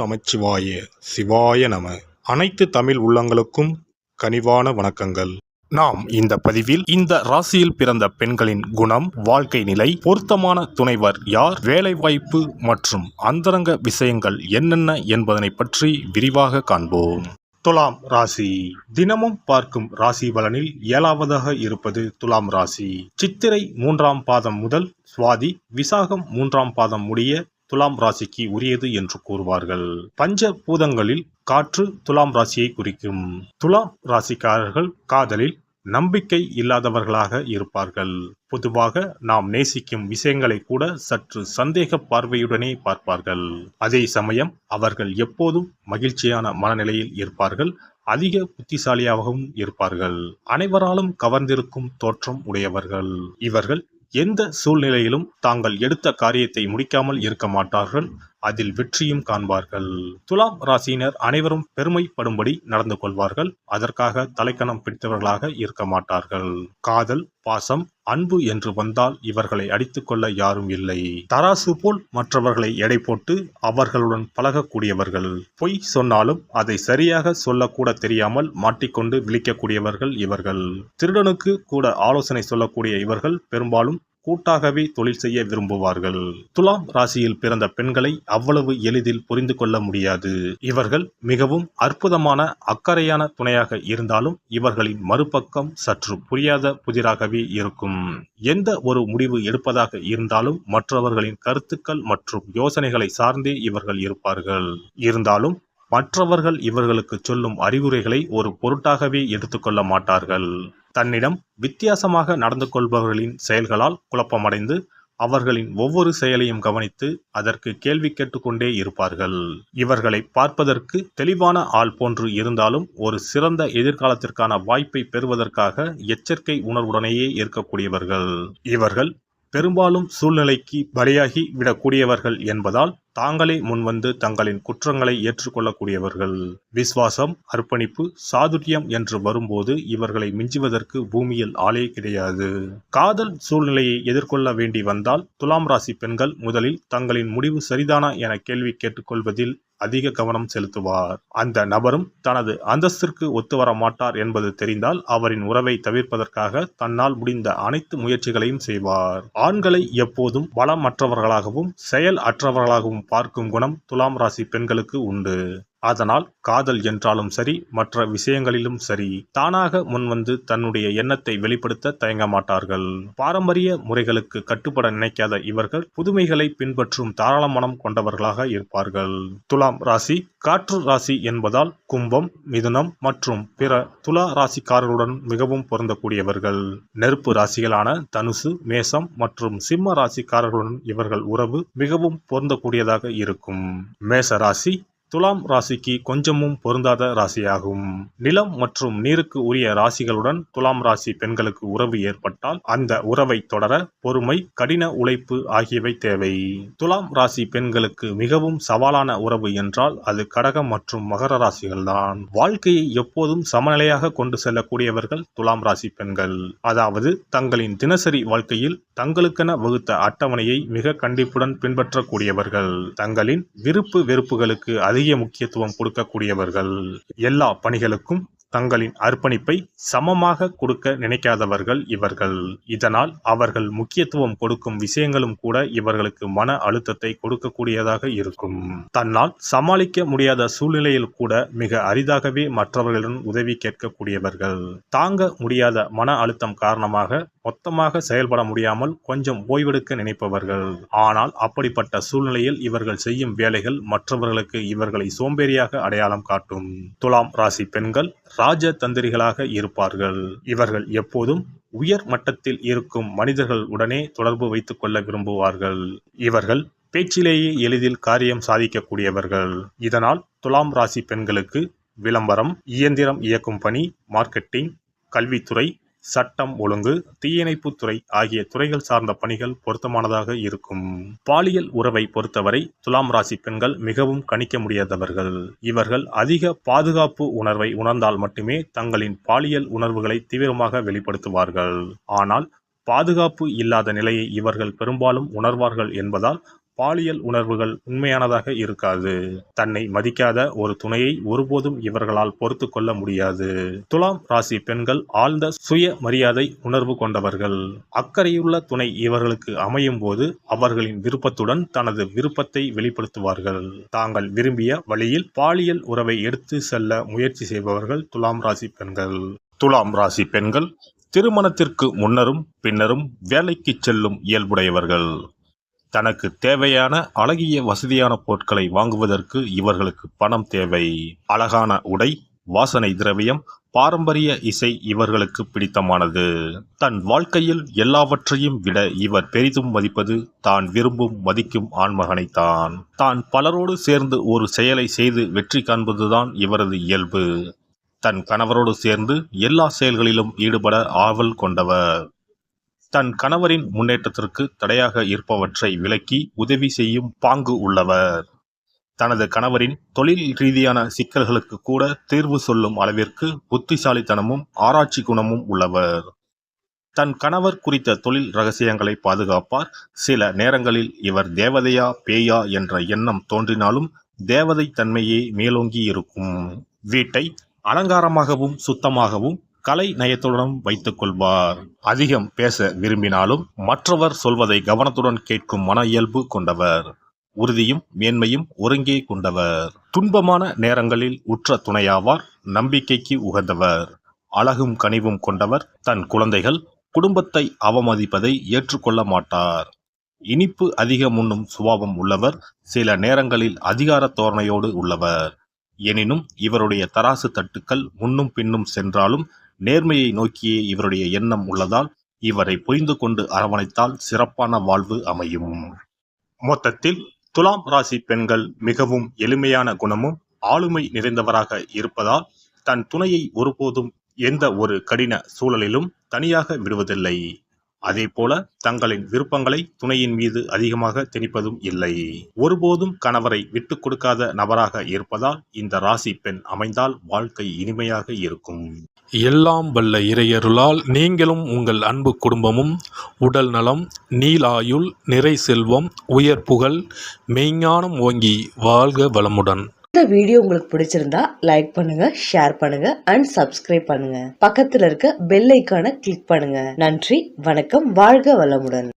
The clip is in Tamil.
நமச்சிவாய சிவாய நம. அனைத்து தமிழ் உள்ளங்களுக்கும் கனிவான வணக்கங்கள். நாம் இந்த பதிவில் இந்த ராசியில் பிறந்த பெண்களின் குணம், வாழ்க்கை நிலை, பொருத்தமான துணைவர் யார், வேலைவாய்ப்பு மற்றும் அந்தரங்க விஷயங்கள் என்னென்ன என்பதனை பற்றி விரிவாக காண்போம். துலாம் ராசி. தினமும் பார்க்கும் ராசி பலனில் 7வதாக இருப்பது துலாம் ராசி. சித்திரை 3ஆம் பாதம் முதல் சுவாதி விசாகம் 3ஆம் பாதம் முடிய துலாம் ராசிக்கு உரியது என்று கூறுவார்கள். பஞ்ச பூதங்களில் காற்று துலாம் ராசியை குறிக்கும். துலாம் ராசிக்காரர்கள் காதலில் நம்பிக்கை இல்லாதவர்களாக இருப்பார்கள். பொதுவாக நாம் நேசிக்கும் விஷயங்களை கூட சற்று சந்தேக பார்வையுடனே பார்ப்பார்கள். அதே சமயம் அவர்கள் எப்போதும் மகிழ்ச்சியான மனநிலையில் இருப்பார்கள். அதிக புத்திசாலியாகவும் இருப்பார்கள். அனைவராலும் கவர்ந்திருக்கும் தோற்றம் உடையவர்கள். இவர்கள் எந்த சூழ்நிலையிலும் தாங்கள் எடுத்த காரியத்தை முடிக்காமல் இருக்க மாட்டார்கள். அதில் வெற்றியும் காண்பார்கள். துலாம் ராசியினர் அனைவரும் பெருமைப்படும்படி நடந்து கொள்வார்கள். அதற்காக தலைக்கணம் பிடித்தவர்களாக இருக்க மாட்டார்கள். காதல், பாசம், அன்பு என்று வந்தால் இவர்களை அடித்துக் கொள்ள யாரும் இல்லை. தராசு போல் மற்றவர்களை எடை போட்டு அவர்களுடன் பழகக்கூடியவர்கள். பொய் சொன்னாலும் அதை சரியாக சொல்லக்கூட தெரியாமல் மாட்டிக்கொண்டு விழிக்கக்கூடியவர்கள் இவர்கள். திருடனுக்கு கூட ஆலோசனை சொல்லக்கூடிய இவர்கள் பெரும்பாலும் கூட்டாகவே தொழில் செய்ய விரும்புவார்கள். துலாம் ராசியில் பிறந்த பெண்களை அவ்வளவு எளிதில் புரிந்து கொள்ள முடியாது. இவர்கள் மிகவும் அற்புதமான அக்கறையான துணையாக இருந்தாலும் இவர்களின் மறுபக்கம் சற்று புரியாத புதிராகவே இருக்கும். எந்த ஒரு முடிவு எடுப்பதாக இருந்தாலும் மற்றவர்களின் கருத்துக்கள் மற்றும் யோசனைகளை சார்ந்தே இவர்கள் இருப்பார்கள். இருந்தாலும் மற்றவர்கள் இவர்களுக்கு சொல்லும் அறிவுரைகளை ஒரு பொருட்டாகவே எடுத்துக்கொள்ள மாட்டார்கள். தன்னிடம் வித்தியாசமாக நடந்து கொள்பவர்களின் செயல்களால் குழப்பமடைந்து அவர்களின் ஒவ்வொரு செயலையும் கவனித்து அதற்கு கேள்வி கேட்டுக்கொண்டே இருப்பார்கள். இவர்களை பார்ப்பதற்கு தெளிவான ஆள் போன்று இருந்தாலும் ஒரு சிறந்த எதிர்காலத்திற்கான வாய்ப்பை பெறுவதற்காக எச்சரிக்கை உணர்வுடனேயே இருக்கக்கூடியவர்கள். இவர்கள் பெரும்பாலும் சூழ்நிலைக்கு பலியாகி விடக்கூடியவர்கள் என்பதால் தாங்களே முன்வந்து தங்களின் குற்றங்களை ஏற்றுக்கொள்ளக்கூடியவர்கள். விசுவாசம், அர்ப்பணிப்பு, சாதுரியம் என்று வரும்போது இவர்களை மிஞ்சுவதற்கு பூமியில் ஆளே கிடையாது. காதல் சூழ்நிலையை எதிர்கொள்ள வேண்டி வந்தால் துலாம் ராசி பெண்கள் முதலில் தங்களின் முடிவு சரிதானா என கேள்வி கேட்டுக்கொள்வதில் அதிக கவனம் செலுத்துவார். அந்த நபரும் தனது அந்தஸ்திற்கு ஒத்துவர மாட்டார் என்பது தெரிந்தால் அவரின் உறவை தவிர்ப்பதற்காக தன்னால் முடிந்த அனைத்து முயற்சிகளையும் செய்வார். ஆண்களை எப்போதும் பலமற்றவர்களாகவும் செயல் அற்றவர்களாகவும் பார்க்கும் குணம் துலாம் ராசி பெண்களுக்கு உண்டு. அதனால் காதல் என்றாலும் சரி, மற்ற விஷயங்களிலும் சரி, தானாக முன்வந்து தன்னுடைய எண்ணத்தை வெளிப்படுத்த தயங்க மாட்டார்கள். பாரம்பரிய முறைகளுக்கு கட்டுப்பட நினைக்காத இவர்கள் புதுமைகளை பின்பற்றும் தாராள மனம் கொண்டவர்களாக இருப்பார்கள். துலாம் ராசி காற்று ராசி என்பதால் கும்பம், மிதுனம் மற்றும் பிற துலா ராசிக்காரர்களுடன் மிகவும் பொருந்தக்கூடியவர்கள். நெருப்பு ராசிகளான தனுசு, மேசம் மற்றும் சிம்ம ராசிக்காரர்களுடன் இவர்கள் உறவு மிகவும் பொருந்தக்கூடியதாக இருக்கும். மேச ராசி துலாம் ராசிக்கு கொஞ்சமும் பொருந்தாத ராசியாகும். நிலம் மற்றும் நீருக்கு உரிய ராசிகளுடன் துலாம் ராசி பெண்களுக்கு உறவு ஏற்பட்டால் அந்த உறவை தொடர பொறுமை, கடின உழைப்பு ஆகியவை தேவை. துலாம் ராசி பெண்களுக்கு மிகவும் சவாலான உறவு என்றால் அது கடகம் மற்றும் மகர ராசிகள்தான். வாழ்க்கையை எப்போதும் சமநிலையாக கொண்டு செல்லக்கூடியவர்கள் துலாம் ராசி பெண்கள். அதாவது தங்களின் தினசரி வாழ்க்கையில் தங்களுக்கென வகுத்த அட்டவணையை மிக கண்டிப்புடன் பின்பற்றக்கூடியவர்கள். தங்களின் விருப்பு வெறுப்புகளுக்கு அதிக முக்கியத்துவம் கொடுக்கக்கூடியவர்கள். எல்லா பணிகளுக்கும் தங்களின் அர்ப்பணிப்பை சமமாக கொடுக்க நினைக்காதவர்கள் இவர்கள். இதனால் அவர்கள் முக்கியத்துவம் கொடுக்கும் விஷயங்களும் கூட இவர்களுக்கு மன அழுத்தத்தை கொடுக்கக்கூடியதாக இருக்கும். தன்னால் சமாளிக்க முடியாத சூழ்நிலையில் கூட மிக அரிதாகவே மற்றவர்களிடம் உதவி கேட்கக்கூடியவர்கள். தாங்க முடியாத மன அழுத்தம் காரணமாக மொத்தமாக செயல்பட முடியாமல் கொஞ்சம் ஓய்வெடுக்க நினைப்பவர்கள். ஆனால் அப்படிப்பட்ட சூழ்நிலையில் இவர்கள் செய்யும் வேலைகள் மற்றவர்களுக்கு இவர்களை சோம்பேறியாக அடையாளம் காட்டும். துலாம் ராசி பெண்கள் ராஜ தந்திரிகளாக இருப்பார்கள். இவர்கள் எப்போதும் உயர் மட்டத்தில் இருக்கும் மனிதர்கள் உடனே தொடர்பு வைத்துக் கொள்ள விரும்புவார்கள். இவர்கள் பேச்சிலேயே எளிதில் காரியம் சாதிக்கக்கூடியவர்கள். இதனால் துலாம் ராசி பெண்களுக்கு விளம்பரம், இயந்திரம் இயக்கும் பணி, மார்க்கெட்டிங், கல்வித்துறை, சட்டம் ஒழுங்கு, தீயணைப்புத்துறை ஆகிய துறைகள் சார்ந்த பணிகள் பொருத்தமானதாக இருக்கும். பாலியல் உறவை பொறுத்தவரை துலாம் ராசி பெண்கள் மிகவும் கணிக்க முடியாதவர்கள். இவர்கள் அதிக பாதுகாப்பு உணர்வை உணர்ந்தால் மட்டுமே தங்களின் பாலியல் உணர்வுகளை தீவிரமாக வெளிப்படுத்துவார்கள். ஆனால் பாதுகாப்பு இல்லாத நிலையை இவர்கள் பெரும்பாலும் உணர்வார்கள் என்பதால் பாலியல் உணர்வுகள் உண்மையானதாக இருக்காது. தன்னை மதிக்காத ஒரு துணையை ஒருபோதும் இவர்களால் பொறுத்து கொள்ள முடியாது. துலாம் ராசி பெண்கள் ஆழ்ந்த சுய மரியாதை உணர்வு கொண்டவர்கள். அக்கறையுள்ள துணை இவர்களுக்கு அமையும் போது அவர்களின் விருப்பத்துடன் தனது விருப்பத்தை வெளிப்படுத்துவார்கள். தாங்கள் விரும்பிய வழியில் பாலியல் உறவை எடுத்து செல்ல முயற்சி செய்பவர்கள் துலாம் ராசி பெண்கள். துலாம் ராசி பெண்கள் திருமணத்திற்கு முன்னரும் பின்னரும் வேலைக்கு செல்லும் இயல்புடையவர்கள். தனக்கு தேவையான அழகிய வசதியான பொருட்களை வாங்குவதற்கு இவர்களுக்கு பணம் தேவை. அழகான உடை, வாசனை திரவியம், பாரம்பரிய இசை இவர்களுக்கு பிடித்தமானது. தன் வாழ்க்கையில் எல்லாவற்றையும் விட இவர் பெரிதும் மதிப்பது தான் விரும்பும் மதிக்கும் ஆண்மகனைத்தான். தான் பலரோடு சேர்ந்து ஒரு செயலை செய்து வெற்றி காண்பதுதான் இவரது இயல்பு. தன் கணவரோடு சேர்ந்து எல்லா செயல்களிலும் ஈடுபட ஆவல் கொண்டவர். தன் கணவரின் முன்னேற்றத்திற்கு தடையாக இருப்பவற்றை விலக்கி உதவி செய்யும் பாங்கு உள்ளவர். தனது கணவரின் தொழில் ரீதியான சிக்கல்களுக்கு கூட தீர்வு சொல்லும் அளவிற்கு புத்திசாலித்தனமும் ஆராய்ச்சி குணமும் உள்ளவர். தன் கணவர் குறித்த தொழில் ரகசியங்களை பாதுகாப்பார். சில நேரங்களில் இவர் தேவதையா பேயா என்ற எண்ணம் தோன்றினாலும் தேவதை தன்மையே மேலோங்கி இருக்கும். வீட்டை அலங்காரமாகவும் சுத்தமாகவும் கலை நயத்துடன் வைத்துக் கொள்வார். அதிகம் பேச விரும்பினாலும் மற்றவர் சொல்வதை கவனத்துடன் கேட்கும் மன இயல்பு கொண்டவர். உறுதியும் மேன்மையும் ஒருங்கே கொண்டவர். துன்பமான நேரங்களில் உற்ற துணையாவார். நம்பிக்கைக்கு உகந்தவர். அழகும் கனிவும் கொண்டவர். தன் குழந்தைகள் குடும்பத்தை அவமதிப்பதை ஏற்றுக்கொள்ள மாட்டார். இனிப்பு அதிகம் உண்ணும் சுபாவம் உள்ளவர். சில நேரங்களில் அதிகார தோரணையோடு உள்ளவர். எனினும் இவருடைய தராசு தட்டுக்கள் முன்னும் பின்னும் சென்றாலும் நேர்மையை நோக்கியே இவருடைய எண்ணம் உள்ளதால் இவரை புரிந்து கொண்டு அரவணைத்தால் சிறப்பான வாழ்வு அமையும். மொத்தத்தில் துலாம் ராசி பெண்கள் மிகவும் எளிமையான குணமும் ஆளுமை நிறைந்தவராக இருப்பதால் தன் துணையை ஒருபோதும் எந்த ஒரு கடின சூழலிலும் தனியாக விடுவதில்லை. அதேபோல தங்களின் விருப்பங்களை துணையின் மீது அதிகமாக திணிப்பதும் இல்லை. ஒருபோதும் கணவரை விட்டு கொடுக்காத நபராக இருப்பதால் இந்த ராசி பெண் அமைந்தால் வாழ்க்கை இனிமையாக இருக்கும். எல்லாம் வல்ல இறையருளால் நீங்களும் உங்கள் அன்பு குடும்பமும் உடல் நலம், நீலாயுள், நிறை செல்வம், உயர் புகழ், மெய்ஞானம் ஓங்கி வாழ்க வளமுடன். இந்த வீடியோ உங்களுக்கு பிடிச்சிருந்தா லைக் பண்ணுங்க, ஷேர் பண்ணுங்க அண்ட் சப்ஸ்கிரைப் பண்ணுங்க. பக்கத்துல இருக்க பெல் ஐகானை கிளிக் பண்ணுங்க. நன்றி, வணக்கம், வாழ்க வளமுடன்.